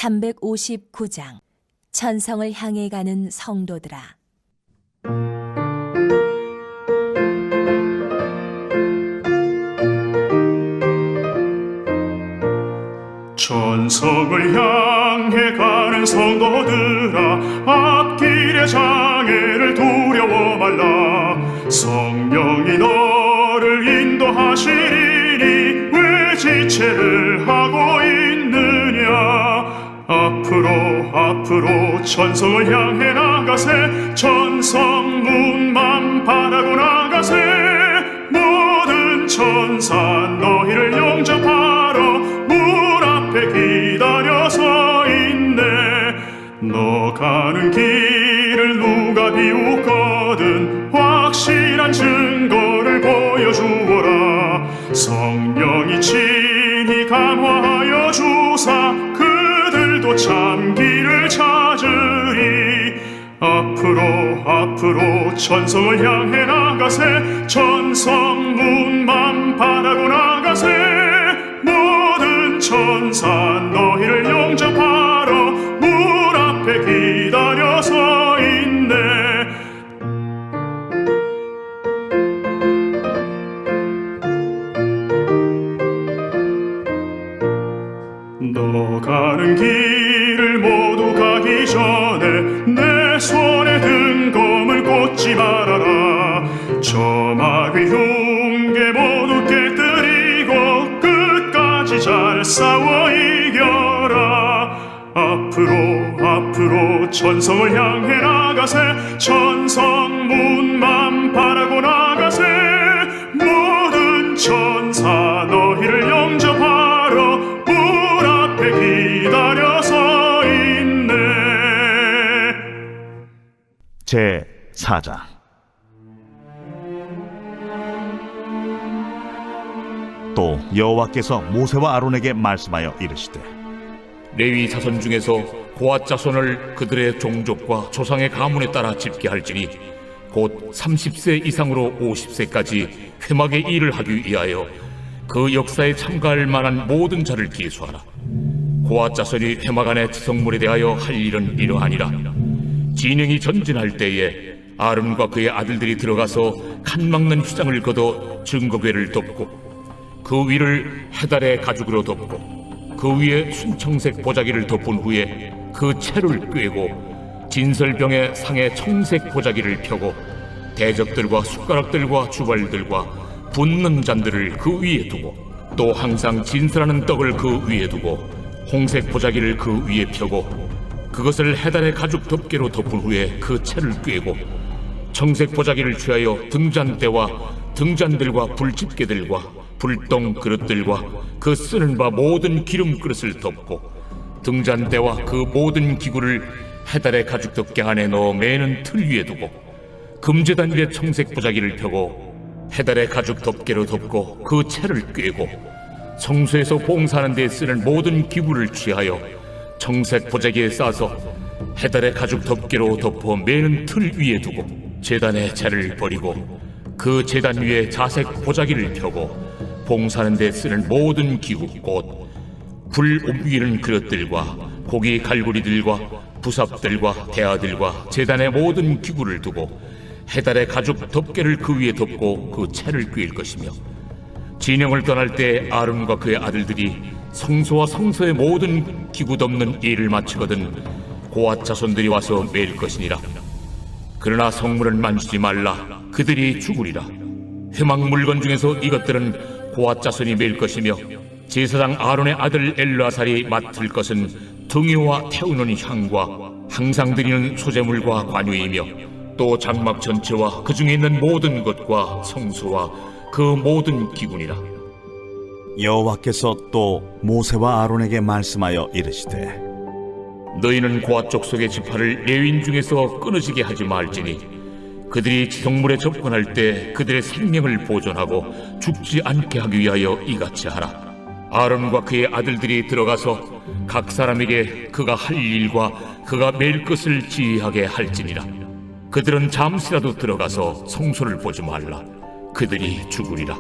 359장 천성을 향해 가는 성도들아. 천성을 향해 가는 성도들아, 앞길의 장애를 두려워 말라. 성령이 너를 인도하시리니 왜 지체를 하고 있느냐. 앞으로 천성을 향해 나가세. 천성 문만 바라고 나가세. 모든 천사 너희를 영접하러 문 앞에 기다려 서 있네. 너 가는 길을 누가 비웃거든 확실한 증거를 보여주어라. 성령이 친히 감화하여 주사 그들도 참 길을 찾으리. 앞으로 천성을 향해 나가세. 천성 문만 바라고 나가세. 모든 천사 너희를 영접하러 문 앞에 기다려 서 있네. 너 가는 길을 모두 가기 전에 내 손에 든 검을 꽂지 말아라. 저마귀 흉계 모두 깨뜨리고 끝까지 잘 싸워 이겨라. 앞으로 천성을 향해 나가세. 천성 문만 바라고 나가세. 모든 천사 너희를 영접하러 문 앞에 기다려 서 있네. 제4장. 또 여호와께서 모세와 아론에게 말씀하여 이르시되, 레위 자손 중에서 고앗 자손을 그들의 종족과 조상의 가문에 따라 집계할지니 곧 30세 이상으로 50세까지 회막의 일을 하기 위하여 그 역사에 참가할 만한 모든 자를 기수하라. 고앗 자손이 회막 안의 지성물에 대하여 할 일은 이러하니라. 진영이 전진할 때에 아론과 그의 아들들이 들어가서 칸 막는 휘장을 걷어 증거궤를 덮고 그 위를 해달의 가죽으로 덮고 그 위에 순청색 보자기를 덮은 후에 그 채를 꿰고 진설병의 상에 청색 보자기를 펴고 대적들과 숟가락들과 주발들과 붓는 잔들을 그 위에 두고 또 항상 진설하는 떡을 그 위에 두고 홍색 보자기를 그 위에 펴고 그것을 해달의 가죽 덮개로 덮은 후에 그 채를 꿰고 청색 보자기를 취하여 등잔대와 등잔들과 불집게들과 불똥 그릇들과 그 쓰는 바 모든 기름 그릇을 덮고 등잔대와 그 모든 기구를 해달의 가죽 덮개 안에 넣어 매는 틀 위에 두고 금제단 위에 청색 보자기를 펴고 해달의 가죽 덮개로 덮고 그 채를 꿰고 성소에서 봉사하는 데 쓰는 모든 기구를 취하여 청색 보자기에 싸서 해달의 가죽 덮개로 덮어 매는 틀 위에 두고 제단의 채를 버리고 그 제단 위에 자색 보자기를 펴고 봉사하는 데 쓰는 모든 기구 곧 불 옮기는 그릇들과 고기 갈고리들과 부삽들과 대야들과 제단의 모든 기구를 두고 해달의 가죽 덮개를 그 위에 덮고 그 채를 꿰일 것이며 진영을 떠날 때 아론과 그의 아들들이 성소와 성소의 모든 기구 덮는 일을 마치거든 고앗 자손들이 와서 매일 것이니라. 그러나 성물은 만지지 말라. 그들이 죽으리라. 회막 물건 중에서 이것들은 고앗 자손이 매일 것이며 제사장 아론의 아들 엘르아살이 맡을 것은 등유와 태우는 향과 항상 드리는 소제물과 관유이며 또 장막 전체와 그 중에 있는 모든 것과 성소와 그 모든 기구니라. 여호와께서 또 모세와 아론에게 말씀하여 이르시되, 너희는 고앗 족속의 지파를 레위인 중에서 끊어지게 하지 말지니 그들이 지성물에 접근할 때 그들의 생명을 보존하고 죽지 않게 하기 위하여 이같이 하라. 아론과 그의 아들들이 들어가서 각 사람에게 그가 할 일과 그가 맬 것을 지휘하게 할지니라. 그들은 잠시라도 들어가서 성소를 보지 말라. 그들이 죽으리라.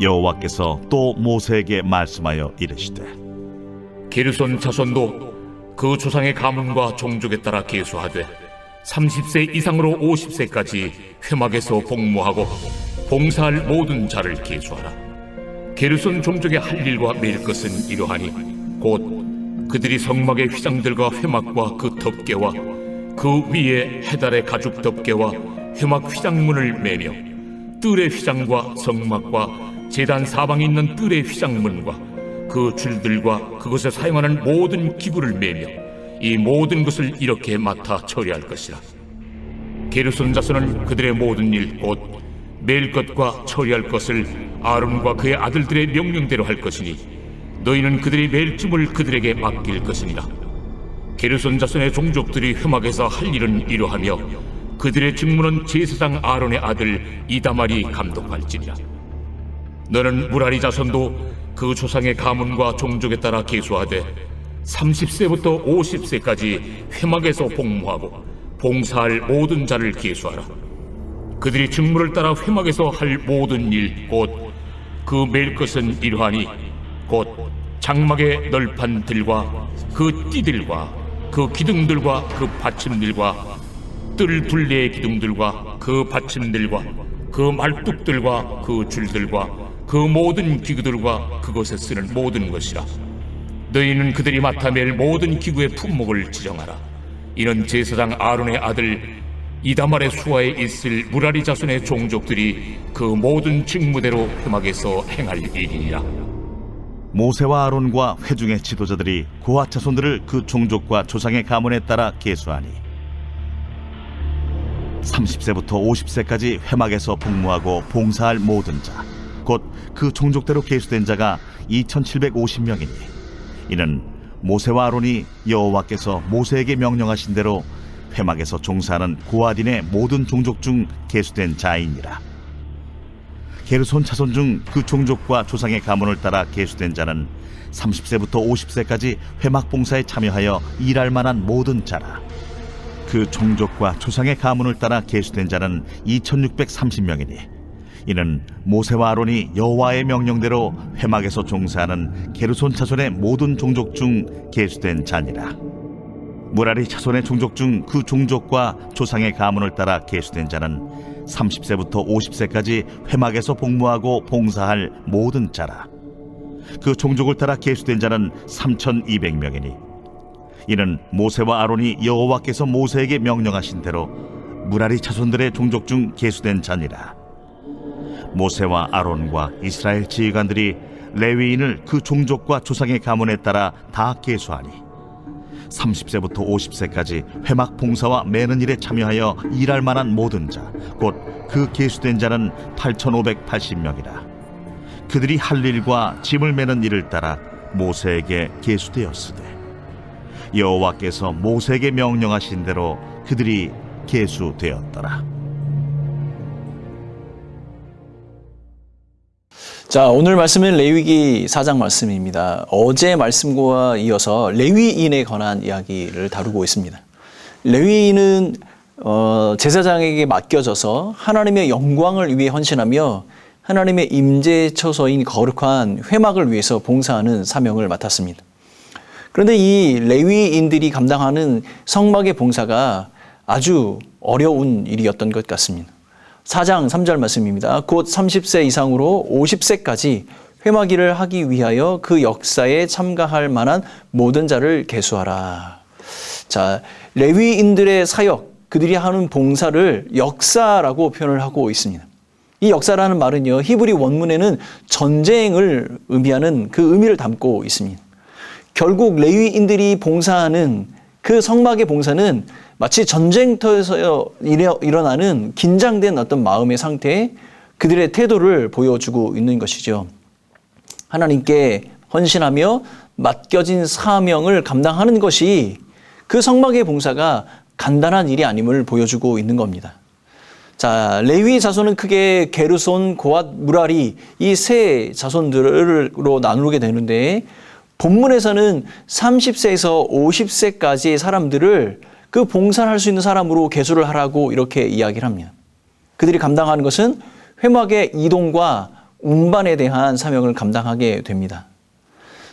여호와께서 또 모세에게 말씀하여 이르시되, 게르손 자손도 그 조상의 가문과 종족에 따라 계수하되 30세 이상으로 50세까지 회막에서 복무하고 봉사할 모든 자를 계수하라. 게르손 종족의 할 일과 매일 것은 이러하니 곧 그들이 성막의 휘장들과 회막과 그 덮개와 그 위에 해달의 가죽 덮개와 회막 휘장문을 매며 뜰의 휘장과 성막과 제단 사방에 있는 뜰의 휘장문과 그 줄들과 그것에 사용하는 모든 기구를 매며 이 모든 것을 이렇게 맡아 처리할 것이라. 게르손 자손은 그들의 모든 일 곧 매일 것과 처리할 것을 아론과 그의 아들들의 명령대로 할 것이니 너희는 그들의 매일쯤을 그들에게 맡길 것이니라. 게르손 자손의 종족들이 회막에서 할 일은 이러하며 그들의 직무는 제사장 아론의 아들 이다말이 감독할지니라. 너는 무라리 자손도 그 조상의 가문과 종족에 따라 계수하되 30세부터 50세까지 회막에서 복무하고 봉사할 모든 자를 계수하라. 그들이 직무를 따라 회막에서 할 모든 일 곧 그 매일 것은 이러하니 곧 장막의 널판들과 그 띠들과 그 기둥들과 그 받침들과 뜰 둘레의 기둥들과 그 받침들과 그 말뚝들과 그 줄들과 그 모든 기구들과 그것에 쓰는 모든 것이라. 너희는 그들이 맡아 맬 모든 기구의 품목을 지정하라. 이는 제사장 아론의 아들 이다말의 수하에 있을 무라리 자손의 종족들이 그 모든 직무대로 회막에서 행할 일이니라. 모세와 아론과 회중의 지도자들이 고핫 자손들을 그 종족과 조상의 가문에 따라 계수하니 30세부터 50세까지 회막에서 복무하고 봉사할 모든 자 곧 그 종족대로 계수된 자가 2750명이니 이는 모세와 아론이 여호와께서 모세에게 명령하신 대로 회막에서 종사하는 고핫인의 모든 종족 중 계수된 자이니라. 게르손 자손 중 그 종족과 조상의 가문을 따라 계수된 자는 30세부터 50세까지 회막 봉사에 참여하여 일할 만한 모든 자라. 그 종족과 조상의 가문을 따라 계수된 자는 2630명이니 이는 모세와 아론이 여호와의 명령대로 회막에서 종사하는 게르손 자손의 모든 종족 중 계수된 자니라. 무라리 자손의 종족 중 그 종족과 조상의 가문을 따라 계수된 자는 30세부터 50세까지 회막에서 복무하고 봉사할 모든 자라. 그 종족을 따라 계수된 자는 3200명이니 이는 모세와 아론이 여호와께서 모세에게 명령하신 대로 무라리 자손들의 종족 중 계수된 자니라. 모세와 아론과 이스라엘 지휘관들이 레위인을 그 종족과 조상의 가문에 따라 다 계수하니 30세부터 50세까지 회막 봉사와 매는 일에 참여하여 일할 만한 모든 자 곧 그 계수된 자는 8580명이라. 그들이 할 일과 짐을 매는 일을 따라 모세에게 계수되었으되 여호와께서 모세에게 명령하신 대로 그들이 계수되었더라. 자, 오늘 말씀은 레위기 4장 말씀입니다. 어제 말씀과 이어서 레위인에 관한 이야기를 다루고 있습니다. 레위인은 제사장에게 맡겨져서 하나님의 영광을 위해 헌신하며 하나님의 임재 처소인 거룩한 회막을 위해서 봉사하는 사명을 맡았습니다. 그런데 이 레위인들이 감당하는 성막의 봉사가 아주 어려운 일이었던 것 같습니다. 4장 3절 말씀입니다. 곧 30세 이상으로 50세까지 회막 일을 하기 위하여 그 역사에 참가할 만한 모든 자를 계수하라. 자, 레위인들의 사역, 그들이 하는 봉사를 역사라고 표현을 하고 있습니다. 이 역사라는 말은요, 히브리 원문에는 전쟁을 의미하는 그 의미를 담고 있습니다. 결국 레위인들이 봉사하는 그 성막의 봉사는 마치 전쟁터에서 일어나는 긴장된 어떤 마음의 상태에 그들의 태도를 보여주고 있는 것이죠. 하나님께 헌신하며 맡겨진 사명을 감당하는 것이 그 성막의 봉사가 간단한 일이 아님을 보여주고 있는 겁니다. 자, 레위 자손은 크게 게르손, 고핫, 무라리 이 세 자손들로 나누게 되는데 본문에서는 30세에서 50세까지의 사람들을 그 봉사를 할 수 있는 사람으로 계수를 하라고 이렇게 이야기를 합니다. 그들이 감당하는 것은 회막의 이동과 운반에 대한 사명을 감당하게 됩니다.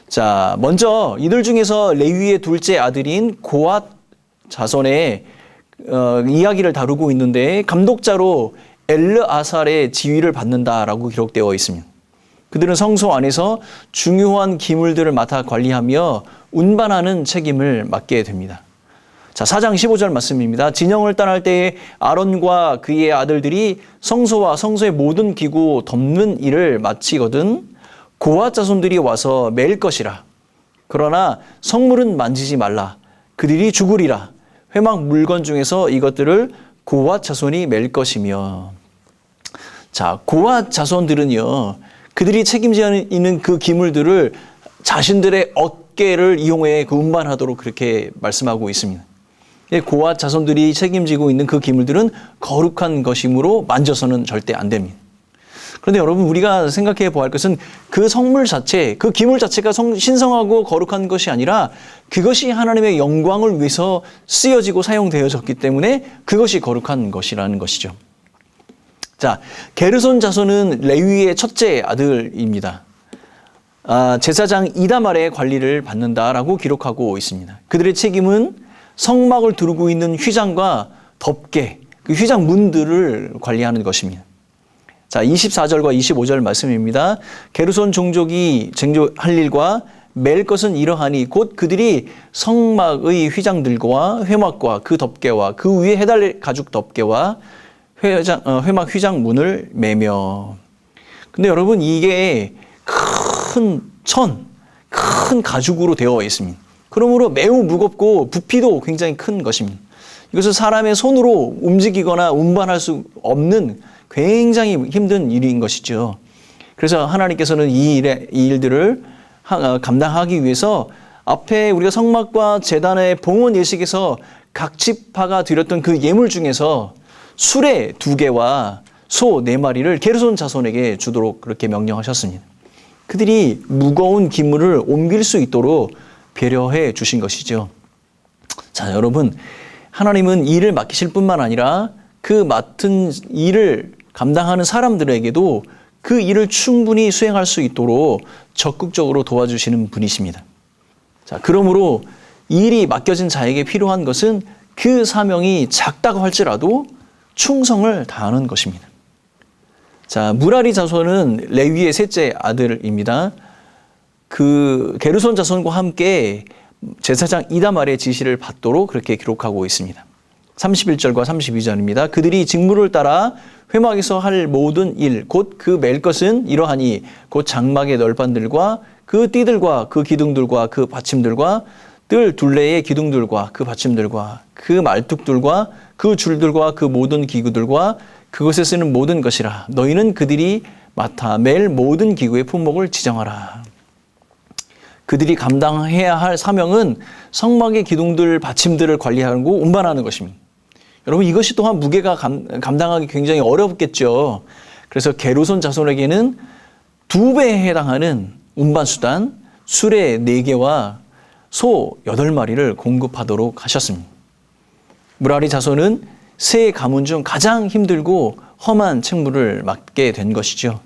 자, 먼저 이들 중에서 레위의 둘째 아들인 고앗 자손의 이야기를 다루고 있는데 감독자로 엘르아살의 지위를 받는다라고 기록되어 있습니다. 그들은 성소 안에서 중요한 기물들을 맡아 관리하며 운반하는 책임을 맡게 됩니다. 자, 4장 15절 말씀입니다. 진영을 떠날 때에 아론과 그의 아들들이 성소와 성소의 모든 기구 덮는 일을 마치거든 고앗 자손들이 와서 맬 것이라. 그러나 성물은 만지지 말라. 그들이 죽으리라. 회막 물건 중에서 이것들을 고앗 자손이 맬 것이며. 자, 고앗 자손들은요, 그들이 책임지어 있는 그 기물들을 자신들의 어깨를 이용해 운반하도록 그렇게 말씀하고 있습니다. 고앗 자손들이 책임지고 있는 그 기물들은 거룩한 것이므로 만져서는 절대 안 됩니다. 그런데 여러분, 우리가 생각해 보아야 할 것은 그 성물 자체, 그 기물 자체가 신성하고 거룩한 것이 아니라 그것이 하나님의 영광을 위해서 쓰여지고 사용되어졌기 때문에 그것이 거룩한 것이라는 것이죠. 자, 게르손 자손은 레위의 첫째 아들입니다. 제사장 이다말의 관리를 받는다라고 기록하고 있습니다. 그들의 책임은 성막을 두르고 있는 휘장과 덮개, 그 휘장 문들을 관리하는 것입니다. 자, 24절과 25절 말씀입니다. 게르손 종족이 쟁조할 일과 맬 것은 이러하니 곧 그들이 성막의 휘장들과 회막과 그 덮개와 그 위에 해달 가죽 덮개와 회막 휘장 문을 매며. 근데 여러분, 이게 큰 가죽으로 되어 있습니다. 그러므로 매우 무겁고 부피도 굉장히 큰 것입니다. 이것을 사람의 손으로 움직이거나 운반할 수 없는 굉장히 힘든 일인 것이죠. 그래서 하나님께서는 이 일들을 감당하기 위해서 앞에 우리가 성막과 제단의 봉헌 예식에서 각 지파가 드렸던 그 예물 중에서 수레 2개와 소 4마리를 게르손 자손에게 주도록 그렇게 명령하셨습니다. 그들이 무거운 기물을 옮길 수 있도록 배려해 주신 것이죠. 자, 여러분, 하나님은 일을 맡기실 뿐만 아니라 그 맡은 일을 감당하는 사람들에게도 그 일을 충분히 수행할 수 있도록 적극적으로 도와주시는 분이십니다. 자, 그러므로 일이 맡겨진 자에게 필요한 것은 그 사명이 작다고 할지라도 충성을 다하는 것입니다. 자, 무라리 자손은 레위의 셋째 아들입니다. 그 게르손 자손과 함께 제사장 이다말의 지시를 받도록 그렇게 기록하고 있습니다. 31절과 32절입니다. 그들이 직무를 따라 회막에서 할 모든 일, 곧 그 맬 것은 이러하니 곧 장막의 널판들과 그 띠들과 그 기둥들과 그 받침들과 뜰 둘레의 기둥들과 그 받침들과 그 말뚝들과 그 줄들과 그 모든 기구들과 그것에 쓰는 모든 것이라. 너희는 그들이 맡아 맬 모든 기구의 품목을 지정하라. 그들이 감당해야 할 사명은 성막의 기둥들, 받침들을 관리하고 운반하는 것입니다. 여러분, 이것이 또한 무게가 감당하기 굉장히 어렵겠죠. 그래서 게르손 자손에게는 2배에 해당하는 운반수단, 수레 4개와 소 8마리를 공급하도록 하셨습니다. 무라리 자손은 세 가문 중 가장 힘들고 험한 책무를 맡게 된 것이죠.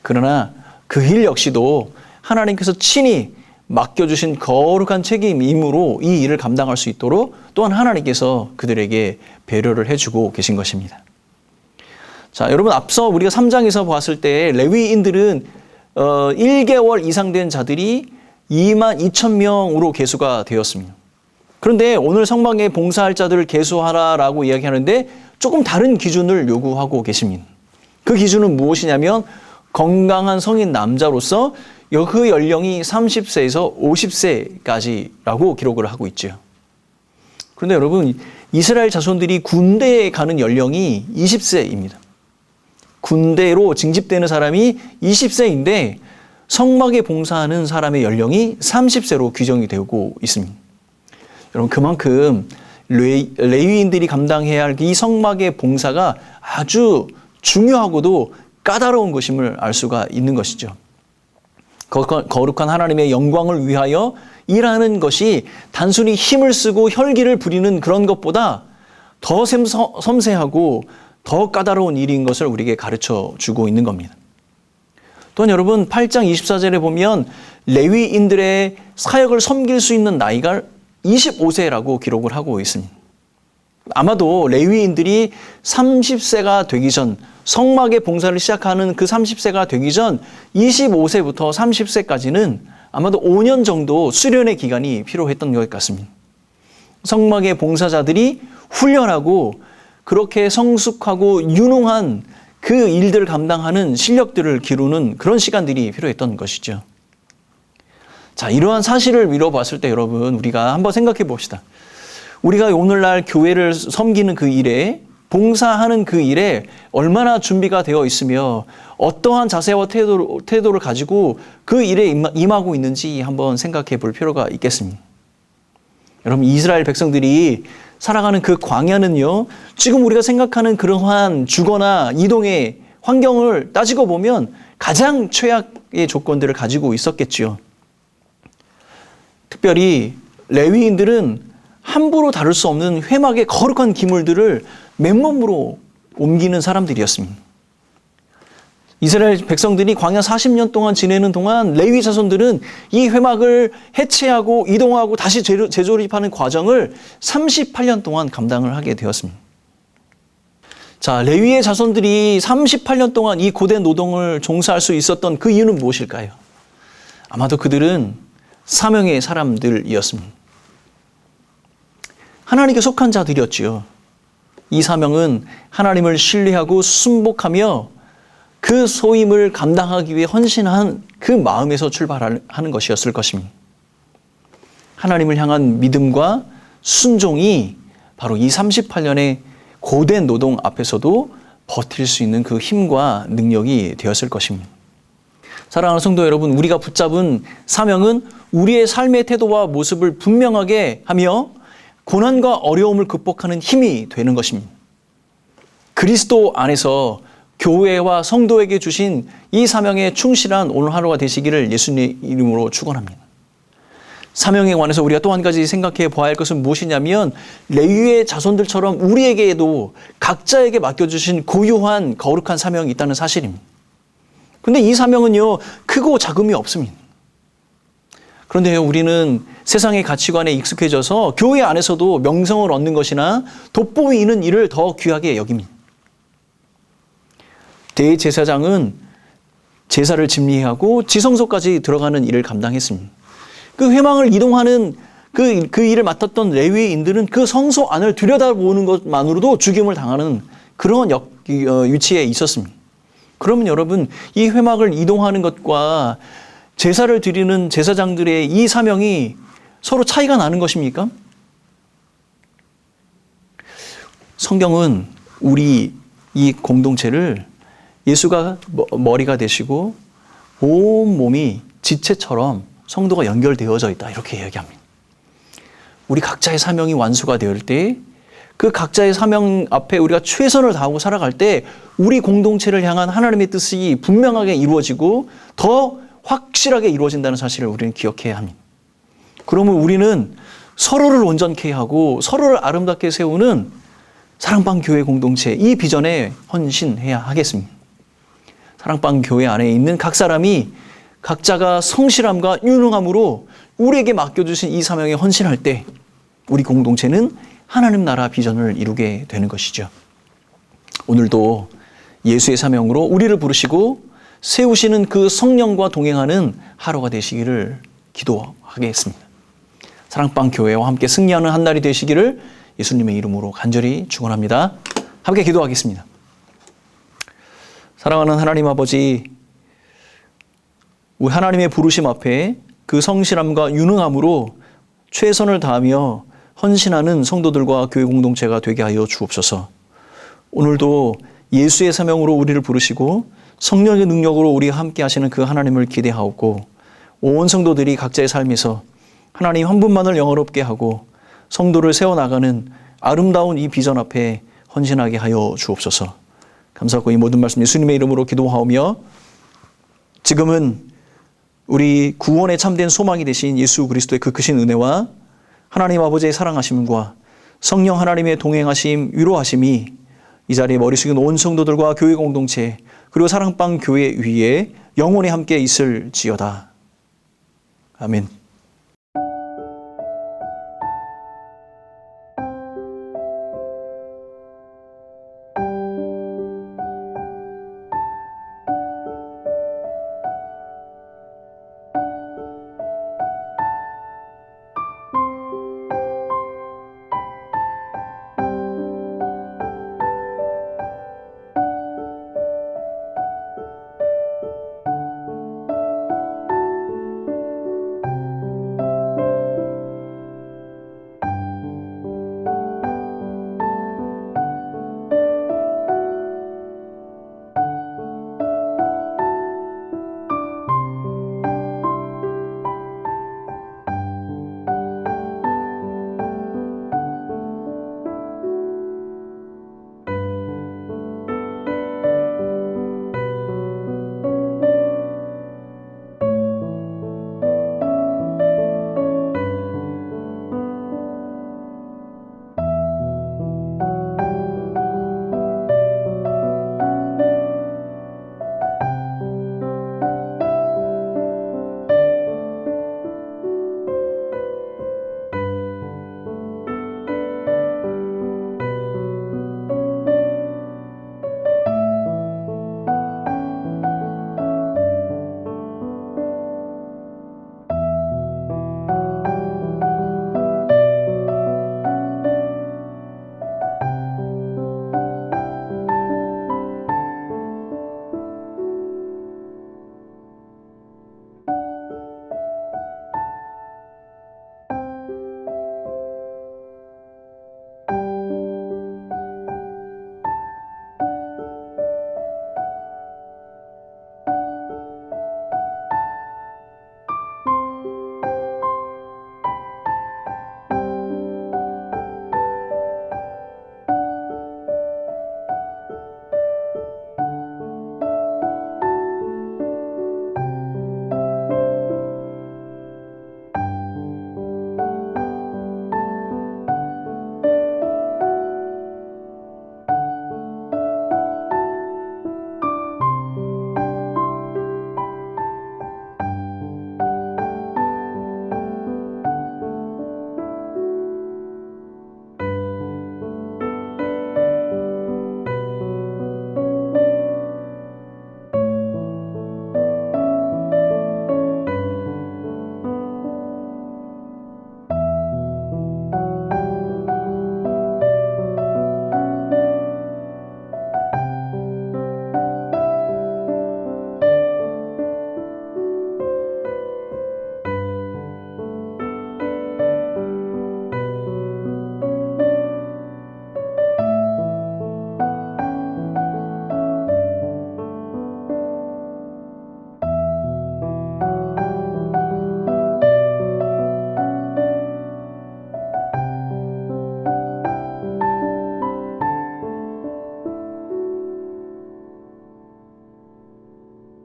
그러나 그 일 역시도 하나님께서 친히 맡겨주신 거룩한 책임이므로 이 일을 감당할 수 있도록 또한 하나님께서 그들에게 배려를 해주고 계신 것입니다. 자, 여러분, 앞서 우리가 3장에서 봤을 때 레위인들은 1개월 이상 된 자들이 22,000명으로 계수가 되었습니다. 그런데 오늘 성막에 봉사할 자들을 계수하라라고 이야기하는데 조금 다른 기준을 요구하고 계십니다. 그 기준은 무엇이냐면 건강한 성인 남자로서 그 연령이 30세에서 50세까지라고 기록을 하고 있죠. 그런데 여러분, 이스라엘 자손들이 군대에 가는 연령이 20세입니다. 군대로 징집되는 사람이 20세인데 성막에 봉사하는 사람의 연령이 30세로 규정이 되고 있습니다. 여러분, 그만큼 레위인들이 감당해야 할 이 성막의 봉사가 아주 중요하고도 까다로운 것임을 알 수가 있는 것이죠. 거룩한 하나님의 영광을 위하여 일하는 것이 단순히 힘을 쓰고 혈기를 부리는 그런 것보다 더 섬세하고 더 까다로운 일인 것을 우리에게 가르쳐 주고 있는 겁니다. 또한 여러분, 8장 24절에 보면 레위인들의 사역을 섬길 수 있는 나이가 25세라고 기록을 하고 있습니다. 아마도 레위인들이 30세가 되기 전, 성막의 봉사를 시작하는 그 30세가 되기 전 25세부터 30세까지는 아마도 5년 정도 수련의 기간이 필요했던 것 같습니다. 성막의 봉사자들이 훈련하고 그렇게 성숙하고 유능한 그 일들을 감당하는 실력들을 기르는 그런 시간들이 필요했던 것이죠. 자, 이러한 사실을 미뤄봤을 때 여러분, 우리가 한번 생각해 봅시다. 우리가 오늘날 교회를 섬기는 그 일에, 봉사하는 그 일에 얼마나 준비가 되어 있으며 어떠한 자세와 태도를 가지고 그 일에 임하고 있는지 한번 생각해 볼 필요가 있겠습니다. 여러분, 이스라엘 백성들이 살아가는 그 광야는요, 지금 우리가 생각하는 그러한 주거나 이동의 환경을 따지고 보면 가장 최악의 조건들을 가지고 있었겠지요. 특별히 레위인들은 함부로 다룰 수 없는 회막의 거룩한 기물들을 맨몸으로 옮기는 사람들이었습니다. 이스라엘 백성들이 광야 40년 동안 지내는 동안 레위 자손들은 이 회막을 해체하고 이동하고 다시 재조립하는 과정을 38년 동안 감당을 하게 되었습니다. 자, 레위의 자손들이 38년 동안 이 고된 노동을 종사할 수 있었던 그 이유는 무엇일까요? 아마도 그들은 사명의 사람들이었습니다. 하나님께 속한 자들이었지요. 이 사명은 하나님을 신뢰하고 순복하며 그 소임을 감당하기 위해 헌신한 그 마음에서 출발하는 것이었을 것입니다. 하나님을 향한 믿음과 순종이 바로 이 38년의 고된 노동 앞에서도 버틸 수 있는 그 힘과 능력이 되었을 것입니다. 사랑하는 성도 여러분, 우리가 붙잡은 사명은 우리의 삶의 태도와 모습을 분명하게 하며 고난과 어려움을 극복하는 힘이 되는 것입니다. 그리스도 안에서 교회와 성도에게 주신 이 사명에 충실한 오늘 하루가 되시기를 예수님의 이름으로 축원합니다. 사명에 관해서 우리가 또 한 가지 생각해 보아야 할 것은 무엇이냐면 레위의 자손들처럼 우리에게도 각자에게 맡겨주신 고유한 거룩한 사명이 있다는 사실입니다. 그런데 이 사명은요, 크고 작음이 없습니다. 그런데 우리는 세상의 가치관에 익숙해져서 교회 안에서도 명성을 얻는 것이나 돋보이는 일을 더 귀하게 여깁니다. 대제사장은 제사를 집리하고 지성소까지 들어가는 일을 감당했습니다. 그 회막을 이동하는 그 일을 맡았던 레위인들은 그 성소 안을 들여다보는 것만으로도 죽임을 당하는 그런 위치에 있었습니다. 그러면 여러분, 이 회막을 이동하는 것과 제사를 드리는 제사장들의 이 사명이 서로 차이가 나는 것입니까? 성경은 우리 이 공동체를 예수가 머리가 되시고 온 몸이 지체처럼 성도가 연결되어져 있다, 이렇게 이야기합니다. 우리 각자의 사명이 완수가 되을 때, 그 각자의 사명 앞에 우리가 최선을 다하고 살아갈 때 우리 공동체를 향한 하나님의 뜻이 분명하게 이루어지고 더 확실하게 이루어진다는 사실을 우리는 기억해야 합니다. 그러면 우리는 서로를 온전케 하고 서로를 아름답게 세우는 사랑방 교회 공동체, 이 비전에 헌신해야 하겠습니다. 사랑방 교회 안에 있는 각 사람이 각자가 성실함과 유능함으로 우리에게 맡겨주신 이 사명에 헌신할 때 우리 공동체는 하나님 나라 비전을 이루게 되는 것이죠. 오늘도 예수의 사명으로 우리를 부르시고 세우시는 그 성령과 동행하는 하루가 되시기를 기도하겠습니다. 사랑방 교회와 함께 승리하는 한 날이 되시기를 예수님의 이름으로 간절히 축원합니다. 함께 기도하겠습니다. 사랑하는 하나님 아버지, 우리 하나님의 부르심 앞에 그 성실함과 유능함으로 최선을 다하며 헌신하는 성도들과 교회 공동체가 되게 하여 주옵소서. 오늘도 예수의 사명으로 우리를 부르시고 성령의 능력으로 우리와 함께 하시는 그 하나님을 기대하옵고, 온 성도들이 각자의 삶에서 하나님 한 분만을 영화롭게 하고 성도를 세워나가는 아름다운 이 비전 앞에 헌신하게 하여 주옵소서. 감사하고 이 모든 말씀 예수님의 이름으로 기도하오며, 지금은 우리 구원에 참된 소망이 되신 예수 그리스도의 그 크신 은혜와 하나님 아버지의 사랑하심과 성령 하나님의 동행하심, 위로하심이 이 자리에 머리 숙인 온 성도들과 교회 공동체 그리고 사랑방 교회 위에 영원히 함께 있을지어다. 아멘.